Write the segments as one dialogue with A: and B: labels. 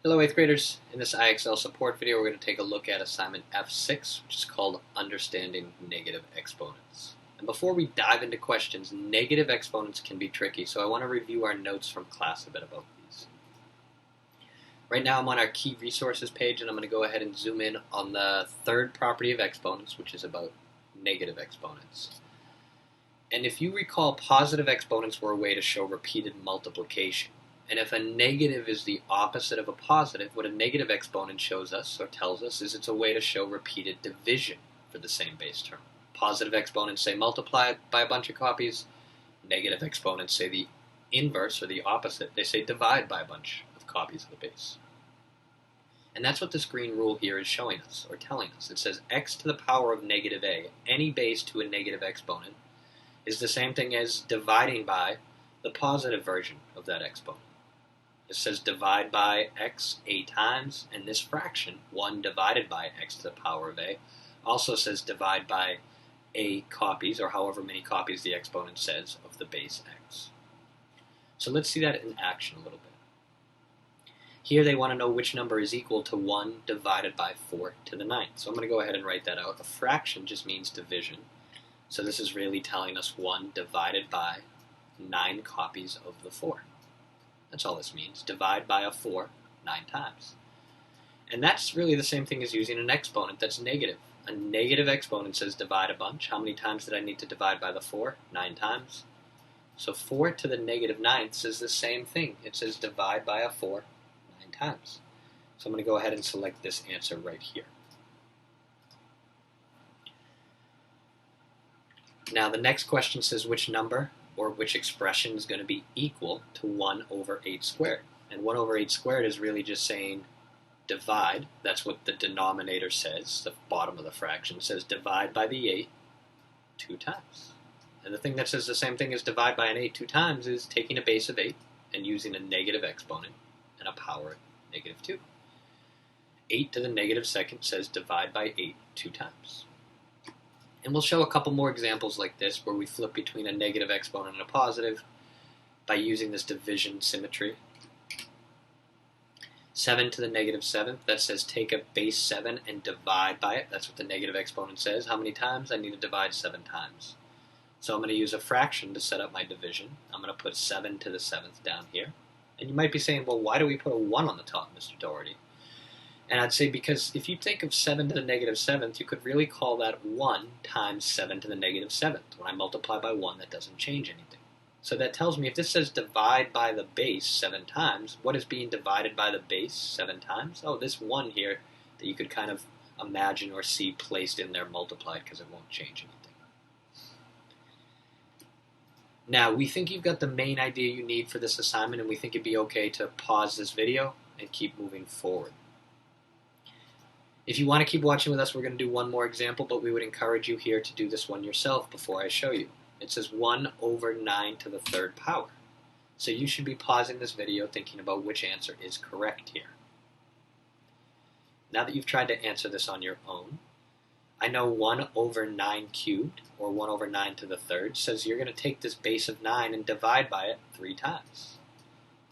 A: Hello 8th graders. In this IXL support video we're going to take a look at assignment F6, which is called Understanding Negative Exponents. And before we dive into questions, negative exponents can be tricky, so I want to review our notes from class a bit about these. Right now I'm on our key resources page and I'm going to go ahead and zoom in on the third property of exponents, which is about negative exponents. And if you recall, positive exponents were a way to show repeated multiplication. And if a negative is the opposite of a positive, what a negative exponent shows us or tells us is it's a way to show repeated division for the same base term. Positive exponents say multiply by a bunch of copies. Negative exponents say the inverse or the opposite. They say divide by a bunch of copies of the base. And that's what this green rule here is showing us or telling us. It says x to the power of negative a, any base to a negative exponent, is the same thing as dividing by the positive version of that exponent. It says divide by x a times, and this fraction, 1 divided by x to the power of a, also says divide by a copies, or however many copies the exponent says, of the base x. So let's see that in action a little bit. Here they want to know which number is equal to 1 divided by 4 to the 9th. So I'm going to go ahead and write that out. A fraction just means division. So this is really telling us 1 divided by 9 copies of the 4. That's all this means. Divide by a 4 9 times. And that's really the same thing as using an exponent that's negative. A negative exponent says divide a bunch. How many times did I need to divide by the 4? 9 times. So 4 to the negative 9th is the same thing. It says divide by a 4 9 times. So I'm going to go ahead and select this answer right here. Now the next question says which number or which expression is going to be equal to 1 over 8 squared. And 1 over 8 squared is really just saying divide. That's what the denominator says. The bottom of the fraction says divide by the 8 2 times. And the thing that says the same thing as divide by an 8 2 times is taking a base of 8 and using a negative exponent and a power of negative 2. 8 to the negative second says divide by 8 2 times. And we'll show a couple more examples like this where we flip between a negative exponent and a positive by using this division symmetry. 7 to the negative 7th, that says take a base 7 and divide by it. That's what the negative exponent says. How many times? I need to divide 7 times. So I'm going to use a fraction to set up my division. I'm going to put 7 to the 7th down here. And you might be saying, well, why do we put a 1 on the top, Mr. Doherty? And I'd say because if you think of 7 to the negative 7th, you could really call that 1 times 7 to the negative 7th. When I multiply by 1, that doesn't change anything. So that tells me if this says divide by the base 7 times, what is being divided by the base 7 times? Oh, this 1 here that you could kind of imagine or see placed in there multiplied because it won't change anything. Now, we think you've got the main idea you need for this assignment, and we think it'd be okay to pause this video and keep moving forward. If you want to keep watching with us, we're going to do one more example, but we would encourage you here to do this one yourself before I show you. It says 1 over 9 to the 3rd power. So you should be pausing this video thinking about which answer is correct here. Now that you've tried to answer this on your own, I know 1 over 9 cubed, or 1 over 9 to the 3rd, says you're going to take this base of 9 and divide by it 3 times.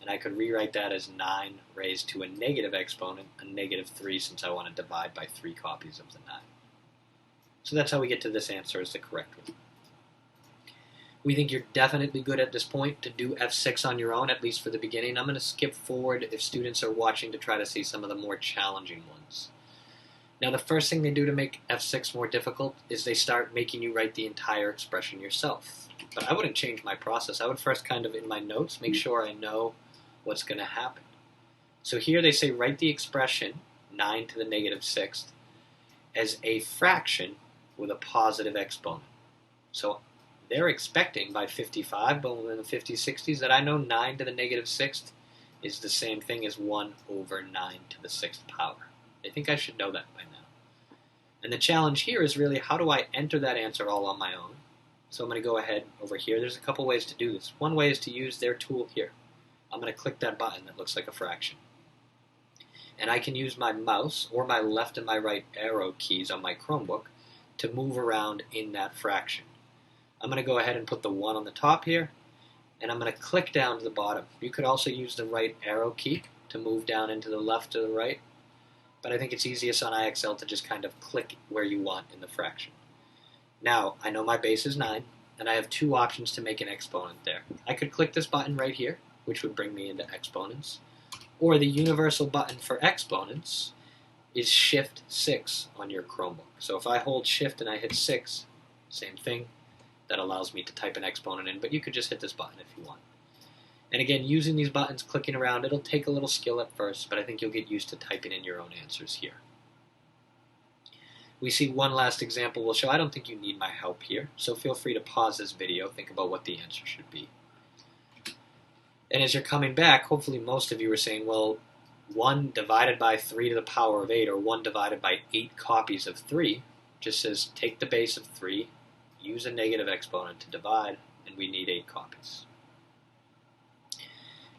A: And I could rewrite that as 9 raised to a negative exponent, a negative 3, since I want to divide by 3 copies of the 9. So that's how we get to this answer as the correct one. We think you're definitely good at this point to do F6 on your own, at least for the beginning. I'm going to skip forward if students are watching to try to see some of the more challenging ones. Now the first thing they do to make F6 more difficult is they start making you write the entire expression yourself. But I wouldn't change my process. I would first kind of, in my notes, make sure I know what's going to happen. So here they say write the expression 9 to the negative 6th as a fraction with a positive exponent. So they're expecting by 55, but in the 50s, 60s, that I know 9 to the negative 6th is the same thing as 1 over 9 to the 6th power. They think I should know that by now. And the challenge here is really how do I enter that answer all on my own? So I'm going to go ahead over here. There's a couple ways to do this. One way is to use their tool here. I'm going to click that button that looks like a fraction. And I can use my mouse or my left and my right arrow keys on my Chromebook to move around in that fraction. I'm going to go ahead and put the 1 on the top here, and I'm going to click down to the bottom. You could also use the right arrow key to to move down into the left or the right, but I think it's easiest on IXL to just kind of click where you want in the fraction. Now, I know my base is 9, and I have two options to make an exponent there. I could click this button right here, which would bring me into exponents, or the universal button for exponents is Shift 6 on your Chromebook. So if I hold Shift and I hit 6, same thing, that allows me to type an exponent in, but you could just hit this button if you want. And again, using these buttons, clicking around, it'll take a little skill at first, but I think you'll get used to typing in your own answers here. We see one last example we'll show. I don't think you need my help here, so feel free to pause this video, think about what the answer should be. And as you're coming back, hopefully most of you are saying, well, 1 divided by 3 to the power of 8, or 1 divided by 8 copies of 3, just says take the base of 3, use a negative exponent to divide, and we need 8 copies.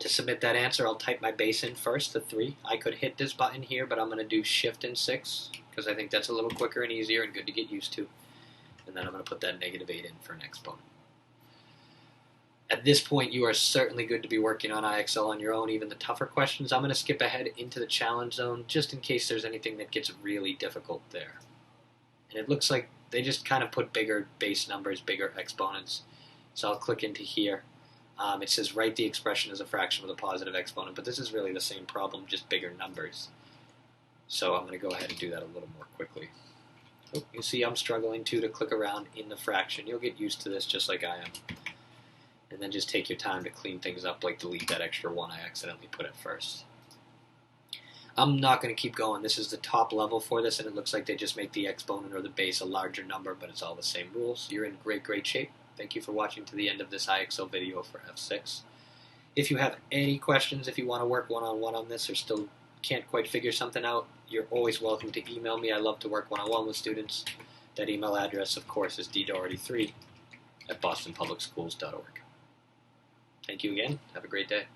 A: To submit that answer, I'll type my base in first, the 3. I could hit this button here, but I'm going to do Shift and 6, because I think that's a little quicker and easier and good to get used to. And then I'm going to put that negative 8 in for an exponent. At this point, you are certainly good to be working on IXL on your own, even the tougher questions. I'm going to skip ahead into the challenge zone, just in case there's anything that gets really difficult there. And it looks like they just kind of put bigger base numbers, bigger exponents. So I'll click into here. It says write the expression as a fraction with a positive exponent, but this is really the same problem, just bigger numbers. So I'm going to go ahead and do that a little more quickly. Oh, you see I'm struggling too to click around in the fraction. You'll get used to this just like I am. And then just take your time to clean things up, like delete that extra 1 I accidentally put at first. I'm not going to keep going. This is the top level for this, and it looks like they just make the exponent or the base a larger number, but it's all the same rules. You're in great shape. Thank you for watching to the end of this IXL video for F6. If you have any questions, if you want to work one-on-one on this or still can't quite figure something out, you're always welcome to email me. I love to work one-on-one with students. That email address, of course, is ddoherty3@bostonpublicschools.org. Thank you again. Have a great day.